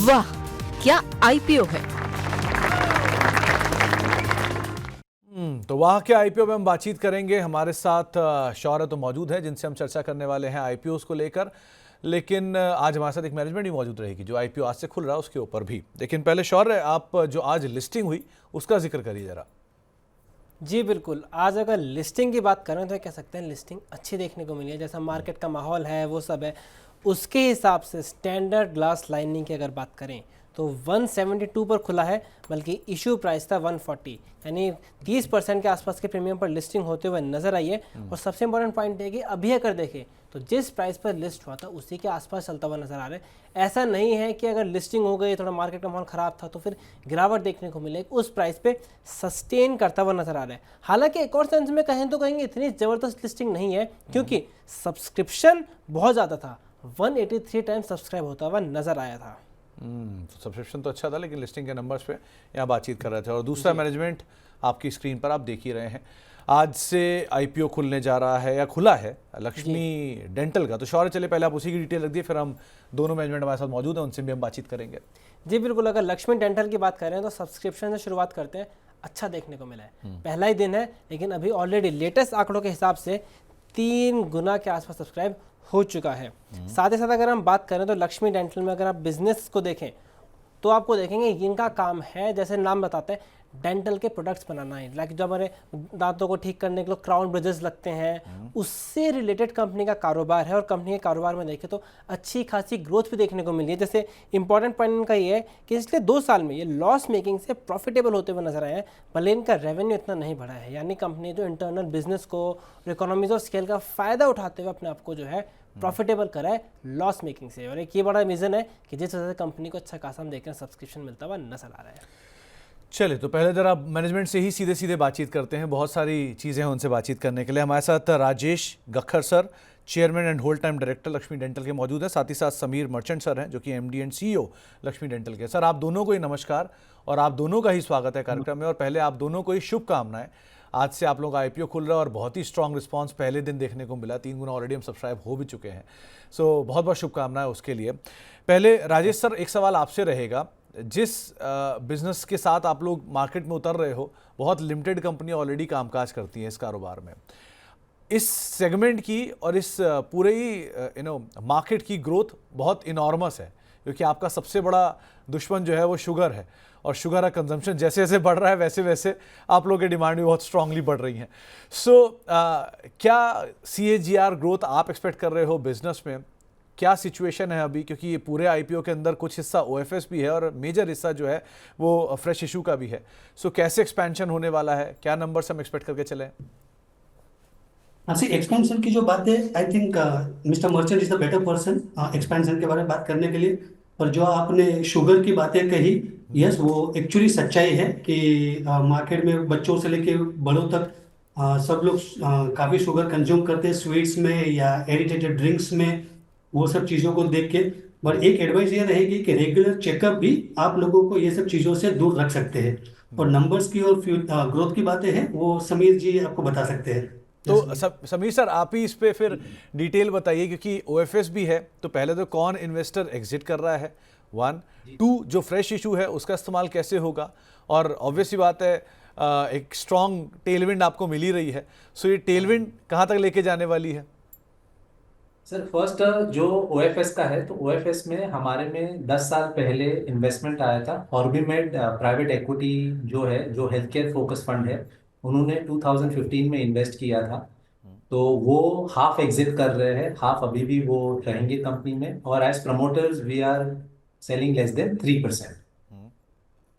वाह, क्या आईपीओ है। तो वहाँ के आईपीओ में हम बातचीत करेंगे। हमारे साथ शौर्य तो मौजूद है जिनसे हम चर्चा करने वाले हैं आईपीओ को लेकर, लेकिन आज हमारे साथ एक मैनेजमेंट भी मौजूद रहेगी जो आईपीओ आज से खुल रहा है उसके ऊपर भी। लेकिन पहले शौर्य, आप जो आज लिस्टिंग हुई उसका जिक्र करिए जरा। जी बिल्कुल, आज अगर लिस्टिंग की बात करें तो कह सकते हैं लिस्टिंग अच्छी देखने को मिली है। जैसा मार्केट का माहौल है वो सब है, उसके हिसाब से स्टैंडर्ड ग्लास लाइनिंग की अगर बात करें तो 172 पर खुला है, बल्कि इशू प्राइस था 140, यानी 30% के आसपास के प्रीमियम पर लिस्टिंग होते हुए नजर आई है। और सबसे इंपॉर्टेंट पॉइंट है कि अभी अगर देखें तो जिस प्राइस पर लिस्ट हुआ था उसी के आसपास चलता हुआ नजर आ रहा है। ऐसा नहीं है कि अगर लिस्टिंग हो गई, थोड़ा मार्केट का माहौल खराब था तो फिर गिरावट देखने को मिलेगी, उस प्राइस पे सस्टेन करता हुआ नजर आ रहा है। हालांकि एक और सेंस में कहें तो कहेंगे इतनी ज़बरदस्त लिस्टिंग नहीं है, क्योंकि सब्सक्रिप्शन बहुत ज़्यादा था, 183 टाइम्स सब्सक्राइब होता हुआ नजर आया था। सब्सक्रिप्शन तो अच्छा था, लेकिन लिस्टिंग के नंबर्स पे यहाँ बातचीत कर रहे थे। और दूसरा मैनेजमेंट आपकी स्क्रीन पर आप देख ही रहे हैं, आज से आईपीओ खुलने जा रहा है या खुला है लक्ष्मी डेंटल का। तो शौर्य, चले पहले आप उसी की डिटेल रख दिए, फिर हम दोनों मैनेजमेंट हमारे साथ मौजूद हैं, उनसे भी हम बातचीत करेंगे। जी बिल्कुल, अगर लक्ष्मी डेंटल की बात करें तो सब्सक्रिप्शन से शुरुआत करते हैं। अच्छा देखने को मिला है, पहला ही दिन है, लेकिन अभी ऑलरेडी लेटेस्ट आंकड़ों के हिसाब से 3 गुना के आसपास सब्सक्राइब हो चुका है। साथ ही साथ अगर हम बात करें तो लक्ष्मी डेंटल में अगर आप बिजनेस को देखें तो आपको देखेंगे इनका काम है, जैसे नाम बताते हैं, डेंटल के प्रोडक्ट्स बनाना है। लाइक जो हमारे दांतों को ठीक करने के लिए क्राउन ब्रिजेस लगते हैं, उससे रिलेटेड कंपनी का कारोबार है। और कंपनी के कारोबार में देखें तो अच्छी खासी ग्रोथ भी देखने को मिली है। जैसे इंपॉर्टेंट पॉइंट इनका ये है कि पिछले 2 साल में ये लॉस मेकिंग से प्रॉफिटेबल होते हुए नजर आए हैं, भले इनका रेवेन्यू इतना नहीं बढ़ा है। यानी कंपनी जो इंटरनल बिजनेस को, इकोनॉमीज ऑफ स्केल का फ़ायदा उठाते हुए अपने आप को जो है प्रॉफिटेबल करा है लॉस मेकिंग से। और एक ये बड़ा रीज़न है कि जिस वजह से कंपनी को अच्छा खासा हम देख रहे हैं सब्सक्रिप्शन मिलता हुआ नजर आ रहा है। चले, तो पहले जरा मैनेजमेंट से ही सीधे सीधे बातचीत करते हैं। बहुत सारी चीज़ें हैं उनसे बातचीत करने के लिए। हमारे साथ Rajesh Khakhar sir, chairman and whole time director Laxmi dental के मौजूद हैं। साथ ही साथ समीर मर्चेंट सर हैं जो कि MD and CEO Lakshmi dental के। सर, आप दोनों को ही नमस्कार और आप दोनों का ही स्वागत है कार्यक्रम में। और पहले आप दोनों को ही शुभकामनाएं। आज से आप लोगों का आईपीओ खुल रहा है और बहुत ही स्ट्रॉन्ग रिस्पांस पहले दिन देखने को मिला, 3 गुना ऑलरेडी हम सब्सक्राइब हो भी चुके हैं। सो बहुत बहुत शुभकामनाएं उसके लिए। पहले राजेश सर, एक सवाल आपसे रहेगा, जिस बिजनेस के साथ आप लोग मार्केट में उतर रहे हो, बहुत लिमिटेड कंपनी ऑलरेडी कामकाज करती हैं इस कारोबार में। इस सेगमेंट की और इस पूरे ही मार्केट की ग्रोथ बहुत इनॉर्मस है, क्योंकि आपका सबसे बड़ा दुश्मन जो है वो शुगर है। और शुगर का कंजम्पशन जैसे जैसे बढ़ रहा है वैसे वैसे आप लोगों की डिमांड भी बहुत स्ट्रांगली बढ़ रही है। सो क्या CAGR ग्रोथ आप एक्सपेक्ट कर रहे हो बिजनेस में? क्या सिचुएशन है अभी, क्योंकि ये पूरे आईपीओ के अंदर कुछ हिस्सा OFS भी है और मेजर हिस्सा जो है वो फ्रेश इशू का भी है। सो कैसे एक्सपेंशन होने वाला है, क्या नंबर्स हम एक्सपेक्ट करके चलें? हाँ सी, एक्सपेंशन की जो बात है, I think mister merchant is the better person expansion के बारे में बात करने के लिए। और जो आपने शुगर की बातें कही, यस, वो एक्चुअली सच्चाई है कि मार्केट में बच्चों से लेके बड़ों तक सब लोग काफ़ी शुगर कंज्यूम करते हैं, स्वीट्स में या एडिटेटेड ड्रिंक्स में, वो सब चीज़ों को देख के। पर एक एडवाइस ये रहेगी कि रेगुलर चेकअप भी आप लोगों को ये सब चीज़ों से दूर रख सकते हैं। और नंबर्स की और ग्रोथ की बातें हैं वो समीर जी आपको बता सकते हैं। तो समीर सर, आप ही इस पे फिर डिटेल बताइए, क्योंकि OFS भी है। तो पहले तो कौन इन्वेस्टर एग्जिट कर रहा है, 1, 2 जो फ्रेश इशू है उसका इस्तेमाल कैसे होगा, और ऑब्वियसली बात है एक स्ट्रॉन्ग टेलविंड आपको मिल ही रही है। सो ये टेलविंड कहाँ तक लेके जाने वाली है? सर, फर्स्ट जो OFS का है, तो OFS में हमारे में 10 साल पहले इन्वेस्टमेंट आया था। ऑर्बिमेड प्राइवेट इक्विटी जो है, जो हेल्थ केयर फोकस फंड है, उन्होंने 2015 में इन्वेस्ट किया था। तो वो हाफ एग्जिट कर रहे हैं, हाफ अभी भी वो रहेंगे कंपनी में। और as promoters we are selling less than 3%।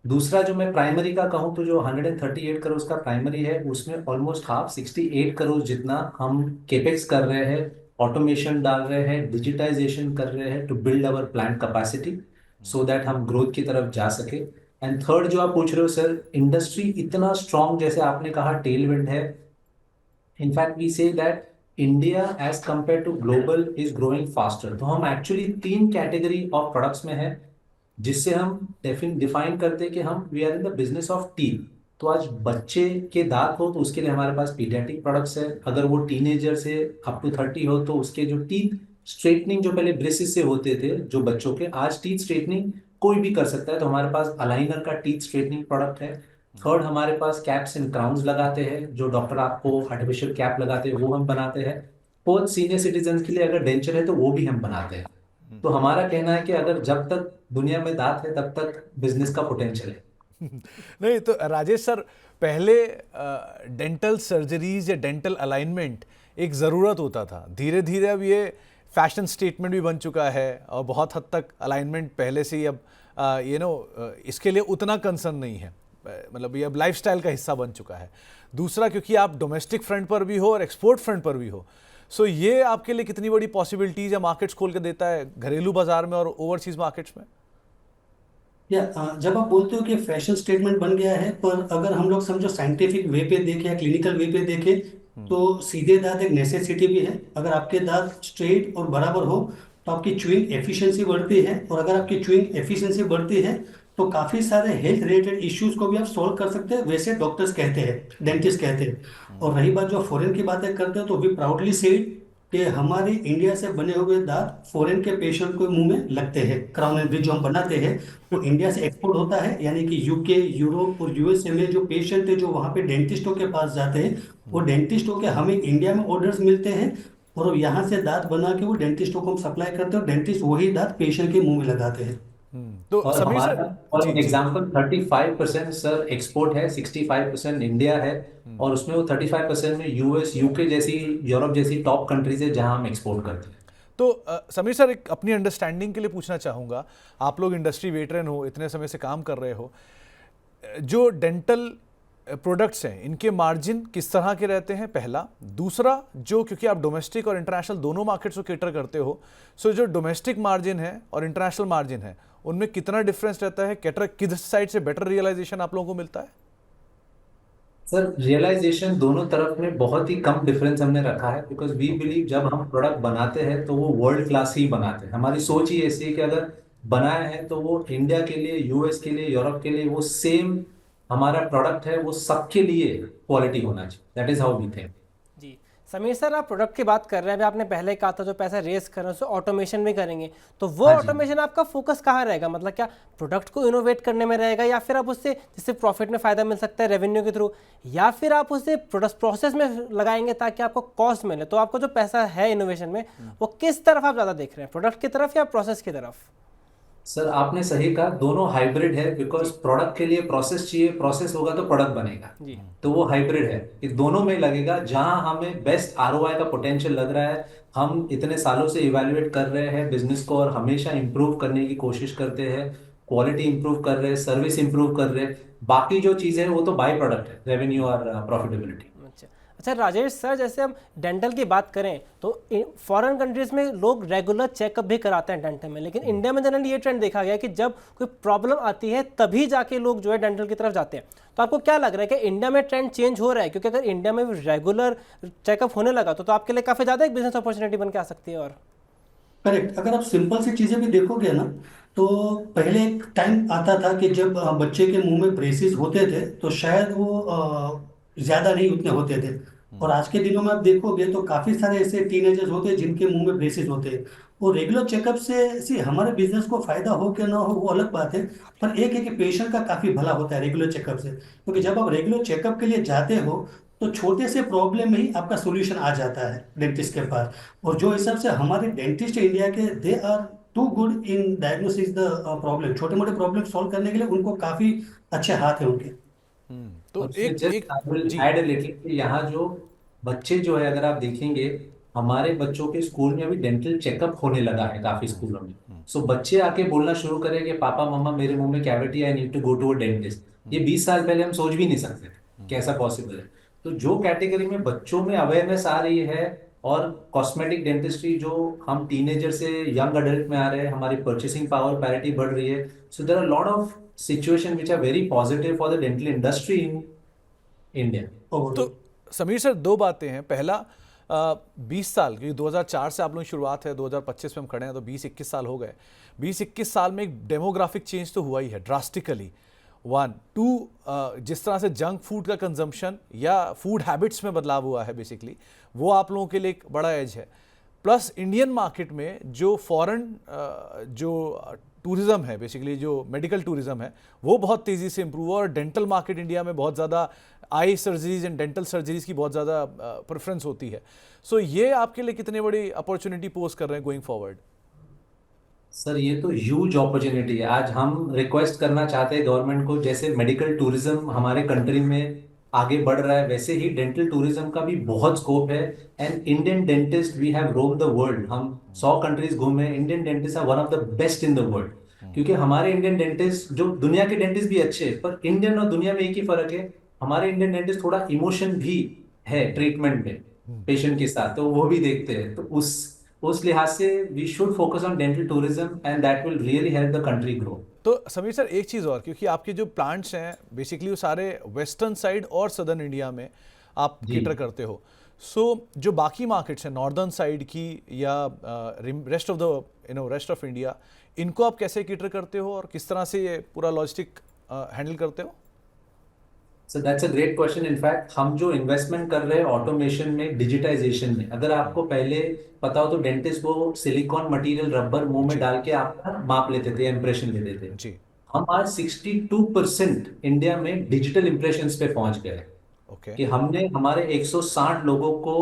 दूसरा जो मैं प्राइमरी का कहूँ तो जो 138 करोड़ का प्राइमरी है, उसमें ऑलमोस्ट हाफ 68 करोड़ जितना हम केपेक्स कर रहे हैं, ऑटोमेशन डाल रहे हैं, डिजिटाइजेशन कर रहे हैं to build our plant capacity so that हम ग्रोथ की तरफ जा सके। एंड थर्ड जो आप पूछ रहे हो सर, इंडस्ट्री इतना स्ट्रांग, जैसे आपने कहा टेलविंड है। In fact we say that India as compared to global is growing faster. तो हम एक्चुअली 3 कैटेगरी ऑफ प्रोडक्ट्स में है, जिससे हम डिफाइन करते हैं कि हम we are in the business of teeth. तो आज बच्चे के दांत हो तो उसके लिए हमारे पास पीडियाट्रिक प्रोडक्ट्स है। अगर वो टीनेजर से अप टू 30 हो तो उसके जो टीथ स्ट्रेटनिंग जो पहले ब्रेसिस से होते थे जो बच्चों के, आज टीथ स्ट्रेटनिंग कोई भी कर सकता है। तो हमारे पास अलाइनर का टीथ स्ट्रेटनिंग प्रोडक्ट है। थर्ड, हमारे पास कैप्स एंड क्राउन्स लगाते हैं, जो डॉक्टर आपको आर्टिफिशियल कैप लगाते हैं वो हम बनाते हैं। फोर्थ, सीनियर सिटीजन के लिए अगर डेंचर है तो वो भी हम बनाते हैं। तो हमारा कहना है कि अगर जब तक दुनिया में दांत है तब तक बिजनेस का पोटेंशियल है। नहीं तो राजेश सर, पहले डेंटल सर्जरीज या डेंटल अलाइनमेंट एक ज़रूरत होता था, धीरे धीरे अब ये फैशन स्टेटमेंट भी बन चुका है और बहुत हद तक अलाइनमेंट पहले से ही अब इसके लिए उतना कंसर्न नहीं है, मतलब ये अब लाइफस्टाइल का हिस्सा बन चुका है। दूसरा, क्योंकि आप डोमेस्टिक फ्रंट पर भी हो और एक्सपोर्ट फ्रंट पर भी हो, सो ये आपके लिए कितनी बड़ी पॉसिबिलिटीज या मार्केट्स खोल के देता है घरेलू बाजार में और ओवरसीज मार्केट्स में? जब आप बोलते हो कि फैशन स्टेटमेंट बन गया है, पर अगर हम लोग समझो साइंटिफिक वे पे देखें या क्लिनिकल वे पे देखें तो सीधे दांत एक नेसेसिटी भी है। अगर आपके दांत स्ट्रेट और बराबर हो तो आपकी च्यूइंग एफिशिएंसी बढ़ती है, और अगर आपकी च्यूइंग एफिशिएंसी बढ़ती है तो काफी सारे हेल्थ रिलेटेड इश्यूज को भी आप सॉल्व कर सकते हैं, वैसे डॉक्टर्स कहते हैं, डेंटिस्ट कहते हैं। और रही बात जो फॉरेन की बातें करते हैं, तो वी प्राउडली सेड कि हमारे इंडिया से बने हुए दांत फॉरेन के पेशेंट को मुंह में लगते हैं। क्राउन एंड ब्रिज जो हम बनाते हैं वो इंडिया से एक्सपोर्ट होता है, यानी कि यूके, यूरोप और यूएसए में जो पेशेंट है जो वहाँ पे डेंटिस्टों के पास जाते हैं, वो डेंटिस्टों के हमें इंडिया में ऑर्डर्स मिलते हैं और यहाँ से दांत बना के वो डेंटिस्टों को हम सप्लाई करते हैं और डेंटिस्ट वही दांत पेशेंट के मुंह में लगाते हैं। तो और समीर हमारा सर, और जी जी। एग्जांपल 35% सर एक्सपोर्ट है, 65% इंडिया है, और उसमें वो 35% में यूएस, यूके जैसी, यूरोप जैसी टॉप कंट्रीज है जहां हम एक्सपोर्ट करते हैं। तो समीर सर, एक अपनी अंडरस्टैंडिंग के लिए पूछना चाहूँगा, आप लोग इंडस्ट्री वेटरन हो, इतने समय से काम कर रहे हो, जो डेंटल प्रोडक्ट्स हैं इनके मार्जिन किस तरह के रहते हैं, पहला। दूसरा, जो क्योंकि आप डोमेस्टिक और इंटरनेशनल दोनों मार्केट्स को केटर करते हो, सो जो डोमेस्टिक मार्जिन है और इंटरनेशनल मार्जिन है उनमें कितना डिफरेंस रहता है, कैटर किस साइड से बेटर रियलाइजेशन आप लोगों को मिलता है? सर रियलाइजेशन दोनों तरफ में बहुत ही कम डिफरेंस हमने रखा है, बिकॉज वी बिलीव जब हम प्रोडक्ट बनाते हैं तो वो वर्ल्ड क्लास ही बनाते हैं। हमारी सोच ही ऐसी है कि अगर बनाया है तो वो इंडिया के लिए, यूएस के लिए, यूरोप के लिए वो सेम हमारा प्रोडक्ट है, वो सबके लिए क्वालिटी होना चाहिए। That is how we think. जी समीर सर, आप प्रोडक्ट की बात कर रहे हैं, अभी आपने पहले कहा था जो पैसा रेस कर रहे हैं उससे ऑटोमेशन भी करेंगे, तो वो हाँ जी। ऑटोमेशन आपका फोकस कहाँ रहेगा? मतलब क्या प्रोडक्ट को इनोवेट करने में रहेगा, या फिर आप उससे जिससे प्रॉफिट में फायदा मिल सकता है रेवेन्यू के थ्रू, या फिर आप उसे प्रोडक्ट प्रोसेस में लगाएंगे ताकि आपको कॉस्ट मिले? तो आपको जो पैसा है इनोवेशन में वो किस तरफ आप ज़्यादा देख रहे हैं, प्रोडक्ट की तरफ या प्रोसेस की तरफ? सर आपने सही कहा, दोनों हाइब्रिड है, बिकॉज प्रोडक्ट के लिए प्रोसेस चाहिए, प्रोसेस होगा तो प्रोडक्ट बनेगा। जी तो वो हाइब्रिड है, कि दोनों में लगेगा। जहां हमें बेस्ट आरओआई का पोटेंशियल लग रहा है, हम इतने सालों से इवैल्यूएट कर रहे हैं बिजनेस को और हमेशा इंप्रूव करने की कोशिश करते हैं, क्वालिटी इंप्रूव कर रहे हैं, सर्विस इंप्रूव कर रहे हैं। बाकी जो चीजें हैं वो तो बाई प्रोडक्ट है, रेवेन्यू और प्रॉफिटेबिलिटी। अच्छा अच्छा राजेश सर, जैसे हम डेंटल की बात करें तो फॉरेन कंट्रीज में लोग रेगुलर चेकअप भी कराते हैं डेंटल में, लेकिन इंडिया में जनरली ये ट्रेंड देखा गया है कि जब कोई प्रॉब्लम आती है तभी जाके लोग जो है डेंटल की तरफ जाते हैं। तो आपको क्या लग रहा है कि इंडिया में ट्रेंड चेंज हो रहा है? क्योंकि अगर इंडिया में रेगुलर चेकअप होने लगा तो आपके लिए काफ़ी ज़्यादा एक बिजनेस अपॉर्चुनिटी बन के आ सकती है। और करेक्ट, अगर आप सिंपल सी चीजें भी देखोगे ना, तो पहले एक टाइम आता था कि जब बच्चे के मुंह में ब्रेसेस होते थे तो शायद वो ज्यादा नहीं उतने होते थे। और आज के दिनों में आप देखोगे तो काफी सारे ऐसे टीनेजर्स होते हैं जिनके मुंह में ब्रेसेस होते हैं। वो रेगुलर चेकअप से सी हमारे बिजनेस को फायदा हो क्या ना हो वो अलग बात है, पर एक है कि पेशेंट का काफी भला होता है रेगुलर चेकअप से, क्योंकि जब आप रेगुलर चेकअप के लिए जाते हो तो छोटे से प्रॉब्लम में ही आपका सोल्यूशन आ जाता है डेंटिस्ट के पास। और जो हिसाब से हमारे डेंटिस्ट इंडिया के, they are too good in diagnosis the problem, छोटे मोटे प्रॉब्लम सॉल्व करने के लिए उनको काफी अच्छे हाथ है उनके। तो और एक जस्ट एक आई विल जी ऐड अ लिटिल कि यहाँ जो बच्चे जो है, अगर आप देखेंगे हमारे बच्चों के स्कूल में अभी डेंटल चेकअप होने लगा है काफी स्कूलों में। सो बच्चे आके बोलना शुरू करें कि पापा मम्मा मेरे मुंह में cavity, I need to go to a dentist. ये 20 साल पहले हम सोच भी नहीं सकते थे कि ऐसा पॉसिबल है। तो जो कैटेगरी में बच्चों में अवेयरनेस आ रही है, और कॉस्मेटिक डेंटिस्ट्री जो हम टीनेजर से यंग अडल्ट में आ रहे हैं, हमारी परचेसिंग पावर पैरिटी बढ़ रही है। So there are lot of situation which are very positive for the dental industry in India. तो समीर सर, दो बातें हैं। पहला, 20 साल, क्योंकि 2004 से आप लोगों की शुरुआत है, 2025 में हम खड़े हैं, तो 20-21 साल हो गए। 20-21 साल में एक डेमोग्राफिक चेंज तो हुआ ही है ड्रास्टिकली। 1 2, जिस तरह से जंक फूड का कंजम्पशन या फूड हैबिट्स में बदलाव हुआ है बेसिकली, वो आप लोगों के लिए एक बड़ा एज है। प्लस इंडियन मार्केट में जो फॉरेन जो टूरिज्म है, बेसिकली जो मेडिकल टूरिज्म है, वो बहुत तेज़ी से इम्प्रूव हुआ और डेंटल मार्केट इंडिया में बहुत ज़्यादा आई सर्जरीज एंड डेंटल सर्जरीज की बहुत ज़्यादा प्रेफरेंस होती है। सो ये आपके लिए कितनी बड़ी अपॉर्चुनिटी पोज कर रहे हैं गोइंग फॉरवर्ड? सर ये तो ह्यूज अपॉर्चुनिटी है। आज हम रिक्वेस्ट करना चाहते हैं गवर्नमेंट को, जैसे मेडिकल टूरिज्म हमारे कंट्री में आगे बढ़ रहा है, वैसे ही डेंटल टूरिज्म का भी बहुत स्कोप है। And Indian dentist we have roam the world. हम 100 कंट्रीज घूमे, Indian dentist are one of the best in the world. क्योंकि हमारे इंडियन डेंटिस्ट, जो दुनिया के डेंटिस्ट भी अच्छे हैं, पर इंडियन और दुनिया में एक ही फर्क है, हमारे इंडियन डेंटिस्ट थोड़ा इमोशन भी है ट्रीटमेंट में पेशेंट के साथ, तो वो भी देखते हैं। तो उस लिहाज से we should focus on dental tourism and that will really help the country grow. तो समीर सर, एक चीज़ और, क्योंकि आपके जो प्लांट्स हैं बेसिकली वो सारे वेस्टर्न साइड और सदर्न इंडिया में आप केटर करते हो। सो जो बाकी मार्केट्स हैं नॉर्दर्न साइड की या rest of the rest of India, इनको आप कैसे केटर करते हो और किस तरह से ये पूरा लॉजिस्टिक हैंडल करते हो? So that's a great question. In fact हम जो इन्वेस्टमेंट कर रहे हैं ऑटोमेशन में, डिजिटाइजेशन में, अगर आपको पहले पता हो तो डेंटिस्ट वो सिलिकॉन मटेरियल रबर मुंह में डाल के आपका माप लेते थे, इंप्रेशन ले लेते थे। जी। हम आज 62% इंडिया में डिजिटल इंप्रेशन पे पहुंच गए। ओके। कि हमने हमारे 160 लोगों को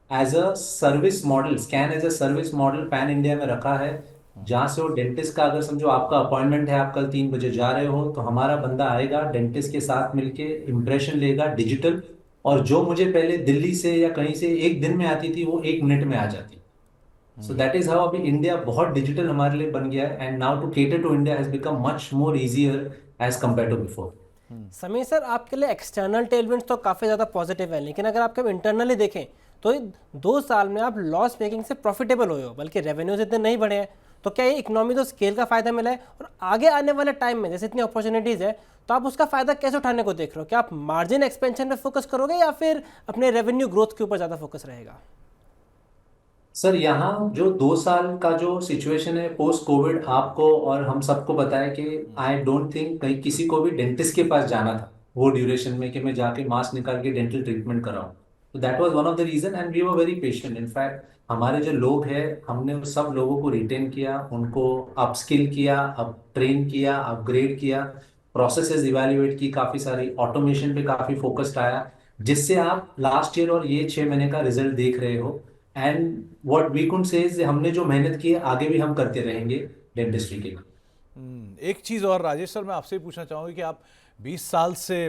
as a service model, scan as a service model pan India में रखा है। जहां से वो डेंटिस्ट का, अगर समझो आपका अपॉइंटमेंट है, आप कल 3 बजे जा रहे हो, तो हमारा बंदा आएगा डेंटिस्ट के साथ मिलके इंप्रेशन लेगा डिजिटल, और जो मुझे पहले दिल्ली से या कहीं से एक दिन में आती थी वो 1 मिनट में आ जाती। सो दैट इज हाउ अभी इंडिया बहुत डिजिटल हमारे लिए बन गया है। And now to cater to India has become much more easier as compared to before. Sameer sir, आपके लिए एक्सटर्नल टेलविंड्स तो काफ़ी ज़्यादा पॉजिटिव है, लेकिन अगर आपके इंटरनली देखें तो 2 साल में आप लॉस मेकिंग से प्रॉफिटेबल हुए हो, बल्कि रेवेन्यूज इतने नहीं बढ़े हैं। तो क्या ये इकोनॉमी तो स्केल का फ़ायदा मिला है, और आगे आने वाले टाइम में जैसे इतनी अपॉर्चुनिटीज़ है, तो आप उसका फ़ायदा कैसे उठाने को देख रहे हो? क्या आप मार्जिन एक्सपेंशन पे फोकस करोगे या फिर अपने रेवेन्यू ग्रोथ के ऊपर ज़्यादा फोकस रहेगा? सर यहाँ जो 2 साल का जो सिचुएशन है पोस्ट कोविड, आपको और हम सबको पता है कि आई डोंट थिंक कहीं किसी को भी डेंटिस्ट के पास जाना था वो ड्यूरेशन में कि मैं जाके मास्क निकाल के डेंटल ट्रीटमेंट कराऊं। तो that was one of the reason and we were very patient. In fact हमारे जो लोग हैं, हमने उन सब लोगों को रिटेन किया, उनको अपस्किल किया, अप ट्रेन किया, अपग्रेड किया, प्रोसेसेस इवेल्युएट की, काफी सारी ऑटोमेशन पे काफी फोकस्ड आया, जिससे आप लास्ट ईयर और ये 6 महीने का रिजल्ट देख रहे हो। And what we could say is हमने जो मेहनत की है आगे भी हम करते रहेंगे डेंटिस्ट्री के लिए। एक चीज़ और राजेश सर, मैं आपसे ही पूछना चाहूँगी कि आप 20 साल से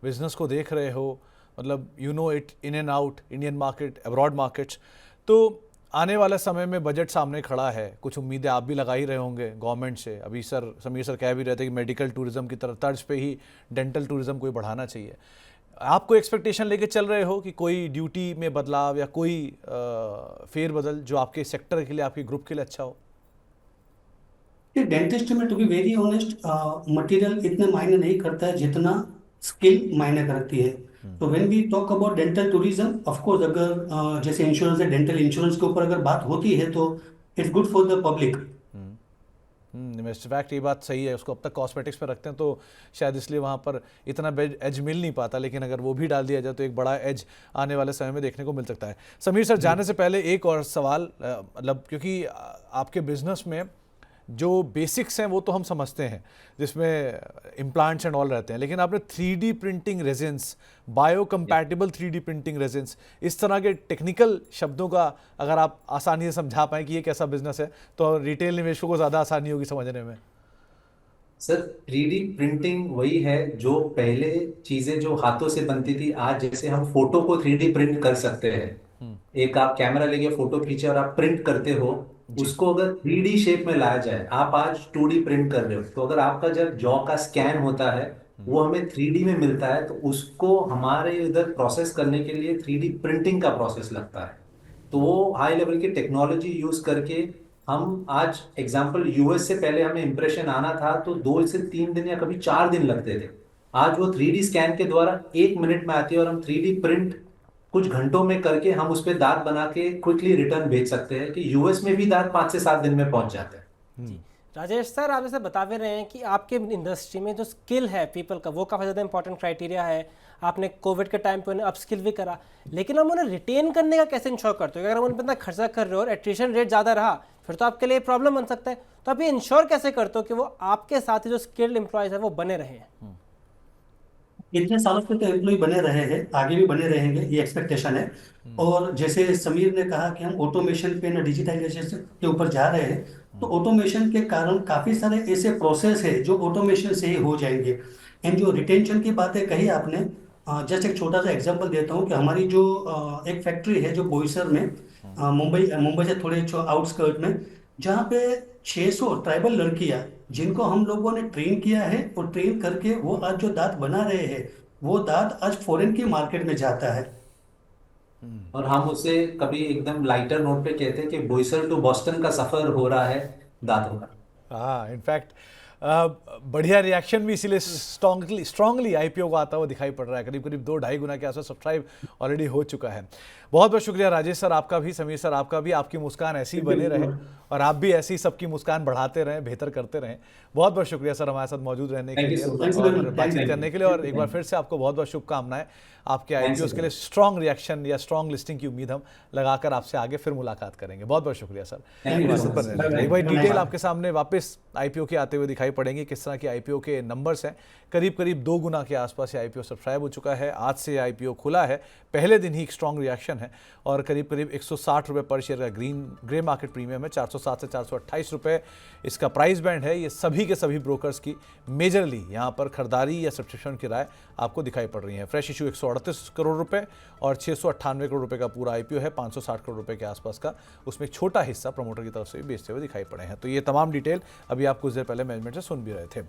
बिजनेस को देख रहे हो, मतलब you know it in and out, Indian market, abroad markets, तो आने वाले समय में बजट सामने खड़ा है, कुछ उम्मीदें आप भी लगा ही रहे होंगे गवर्नमेंट से। अभी समीर सर कह भी रहे थे कि मेडिकल टूरिज्म की तरह तर्ज पे ही डेंटल टूरिज्म को बढ़ाना चाहिए। आप कोई एक्सपेक्टेशन लेके चल रहे हो कि कोई ड्यूटी में बदलाव या कोई फेरबदल जो आपके सेक्टर के लिए, आपके ग्रुप के लिए अच्छा हो? डेंटिस्ट में to be very honest, material इतने मायने नहीं करता है जितना स्किल मायने करती है। तो when we talk about dental tourism, of course अगर जैसे इंश्योरेंस है, डेंटल इंश्योरेंस के ऊपर अगर बात होती है तो it's good for the public. Fact ये बात सही है, उसको अब तक कॉस्मेटिक्स पे रखते हैं तो शायद इसलिए वहाँ पर इतना एज मिल नहीं पाता, लेकिन अगर वो भी डाल दिया जाए तो एक बड़ा एज आने वाले समय में देखने को मिल सकता है। समीर सर, जाने से पहले एक और सवाल, मतलब क्योंकि आपके बिजनेस में जो बेसिक्स हैं वो तो हम समझते हैं, जिसमें इम्प्लांट्स एंड ऑल रहते हैं, लेकिन आपने 3D printing resins, bio compatible 3D printing resins, इस तरह के टेक्निकल शब्दों का अगर आप आसानी से समझा पाएँ कि ये कैसा बिजनेस है, तो रिटेल निवेशकों को ज़्यादा आसानी होगी समझने में। सर 3D प्रिंटिंग वही है जो पहले चीजें जो हाथों से बनती थी, आज जैसे हम फोटो को 3D प्रिंट कर सकते हैं। एक आप कैमरा लेके फोटो खींचे और आप प्रिंट करते हो, उसको अगर 3D शेप में लाया जाए, आप आज 2D प्रिंट कर रहे हो, तो अगर आपका जब जॉ का स्कैन होता है वो हमें 3D में मिलता है, तो उसको हमारे इधर प्रोसेस करने के लिए 3D प्रिंटिंग का प्रोसेस लगता है। तो वो हाई लेवल की टेक्नोलॉजी यूज करके हम आज, एग्जांपल यूएस से पहले हमें इंप्रेशन आना था तो 2 से 3 दिन या कभी 4 दिन लगते थे, आज वो 3D स्कैन के द्वारा 1 मिनट में आती है और हम 3D प्रिंट कुछ घंटों में करके हम उस पर दांत बना के क्विकली रिटर्न भेज सकते हैं कि यूएस में भी दांत 5 से 7 दिन में पहुंच जाते हैं। राजेश सर, आप जैसे बता भी रहे हैं कि आपके इंडस्ट्री में जो स्किल है पीपल का, वो काफ़ी ज़्यादा इंपॉर्टेंट क्राइटेरिया है। आपने कोविड के टाइम पे उन्हें अपस्किल भी करा, लेकिन हम उन्हें रिटेन करने का कैसे इंश्योर करते हो? अगर हम उन पर इतना खर्चा कर रहे हो और एट्रिशन रेट ज़्यादा रहा, फिर तो आपके लिए प्रॉब्लम बन सकता है। तो आप ये इंश्योर कैसे करते हो कि वो आपके साथ ही जो स्किल्ड एम्प्लॉयज़ है वो बने रहे हैं? इतने सालों से तो एम्प्लॉय बने रहे हैं, आगे भी बने रहेंगे, ये एक्सपेक्टेशन है। और जैसे समीर ने कहा कि हम ऑटोमेशन पे ना डिजिटाइजेशन के ऊपर जा रहे हैं, तो ऑटोमेशन के कारण काफी सारे ऐसे प्रोसेस है जो ऑटोमेशन से ही हो जाएंगे। एंड जो रिटेंशन की बातें कही आपने, जस्ट एक छोटा सा एग्जांपल देता हूँ कि हमारी जो एक फैक्ट्री है जो बोईसर में, मुंबई मुंबई से थोड़े आउटस्कर्ट में, जहाँ पे 600 ट्राइबल लड़कियां, जिनको हम लोगों ने ट्रेन किया है और ट्रेन करके वो आज जो दांत बना रहे हैं, वो दांत आज फॉरेन की मार्केट में जाता है। और हम उसे कभी एकदम लाइटर नोट पे कहते हैं कि बोईसर टू बॉस्टन का सफर हो रहा है दांतों का। हाँ, इनफैक्ट बढ़िया रिएक्शन भी इसीलिए स्ट्रांगली आईपीओ को आता हुआ दिखाई पड़ रहा है। करीब करीब 2-2.5 गुना के आसपास सब्सक्राइब ऑलरेडी हो चुका है। बहुत बहुत शुक्रिया राजेश सर, आपका भी, समीर सर आपका भी। आपकी मुस्कान ऐसी ही बने रहे और आप भी ऐसी सबकी मुस्कान बढ़ाते रहें, बेहतर करते रहें। बहुत बहुत शुक्रिया सर हमारे साथ मौजूद रहने के Thank you लिए so much. और बातचीत करने के लिए। और एक बार फिर से आपको बहुत बहुत शुभकामनाएं। आपके आईपीओ के लिए स्ट्रॉन्ग रिएक्शन या स्ट्रॉन्ग लिस्टिंग की उम्मीद हम लगाकर आपसे आगे फिर मुलाकात करेंगे। बहुत बहुत शुक्रिया sir. Thank you so much. एक बार डिटेल आपके सामने वापस आईपीओ के आते हुए दिखाई पड़ेंगे, किस तरह के आईपीओ के नंबर्स हैं। करीब करीब 2 गुना के आसपास आईपीओ सब्सक्राइब हो चुका है। आज से आईपीओ खुला है, पहले दिन ही एक स्ट्रॉन्ग रिएक्शन है और करीब करीब 160 रुपये पर शेयर का ग्रे मार्केट प्रीमियम है। 407 से 428 रुपये इसका प्राइस बैंड है। ये सभी के सभी ब्रोकर्स की मेजरली यहाँ पर खरीदारी या सब्सक्रिप्शन की राय आपको दिखाई पड़ रही है। फ्रेश इशू 138 करोड़ रुपए और 698 करोड़ रुपए का पूरा आईपीओ है, 560 करोड़ रुपए के आसपास का। उसमें एक छोटा हिस्सा प्रमोटर की तरफ से भी बेचते हुए दिखाई पड़े हैं। तो ये तमाम डिटेल अभी आप कुछ देर पहले मैनेजमेंट से सुन भी रहे थे।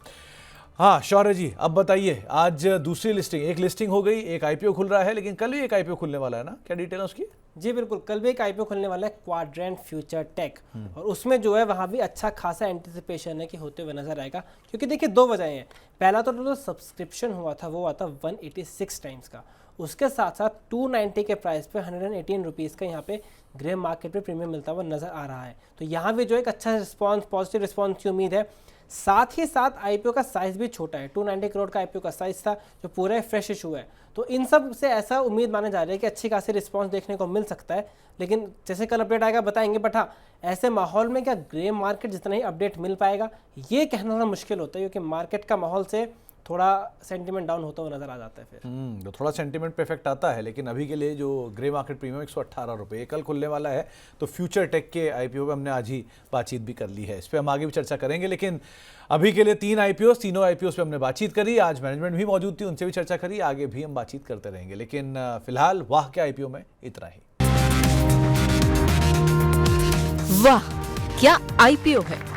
हाँ शौर्य जी, अब बताइए, आज दूसरी लिस्टिंग, एक लिस्टिंग हो गई, एक आईपीओ खुल रहा है, लेकिन कल भी एक आईपीओ खुलने वाला है ना, क्या डिटेल है उसकी? जी बिल्कुल, कल भी एक आईपीओ खुलने वाला है, क्वाड्रेंट फ्यूचर टेक। और उसमें जो है वहाँ भी अच्छा खासा एंटिसिपेशन है कि होते हुए नजर आएगा। क्योंकि देखिए 2 वजह हैं। पहला तो जो सब्सक्रिप्शन हुआ था वो हुआ था 186 टाइम्स का, उसके साथ साथ 290 के प्राइस पे 118 रुपीज़ का यहाँ पे ग्रे मार्केट पे प्रीमियम मिलता हुआ नजर आ रहा है। तो यहाँ भी जो एक अच्छा रिस्पॉन्स, पॉजिटिव रिस्पॉन्स की उम्मीद है। साथ ही साथ आईपीओ का साइज भी छोटा है, 290 करोड़ का आईपीओ का साइज था जो पूरा फ्रेश इशू है। तो इन सब से ऐसा उम्मीद माने जा रही है कि अच्छी खासी रिस्पांस देखने को मिल सकता है। लेकिन जैसे कल अपडेट आएगा बताएंगे। बट हाँ, ऐसे माहौल में क्या ग्रे मार्केट जितना ही अपडेट मिल पाएगा ये कहना थोड़ा मुश्किल होता है, क्योंकि मार्केट का माहौल से थोड़ा सेंटीमेंट डाउन होता हुआ नजर आ जाता है फिर। तो थोड़ा सेंटीमेंट पे इफेक्ट आता है। लेकिन अभी के लिए जो ग्रे मार्केट प्रीमियम 118 रुपये कल खुलने वाला है। तो फ्यूचर टेक के आईपीओ पे हमने आज ही बातचीत भी कर ली है, इस पर हम आगे भी चर्चा करेंगे। लेकिन अभी के लिए 3 आईपीओ, तीनों आईपीओ पे हमने बातचीत करी। आज मैनेजमेंट भी मौजूद थी, उनसे भी चर्चा करी, आगे भी हम बातचीत करते रहेंगे। लेकिन फिलहाल वाह के आईपीओ में इतना ही। वाह क्या आईपीओ है।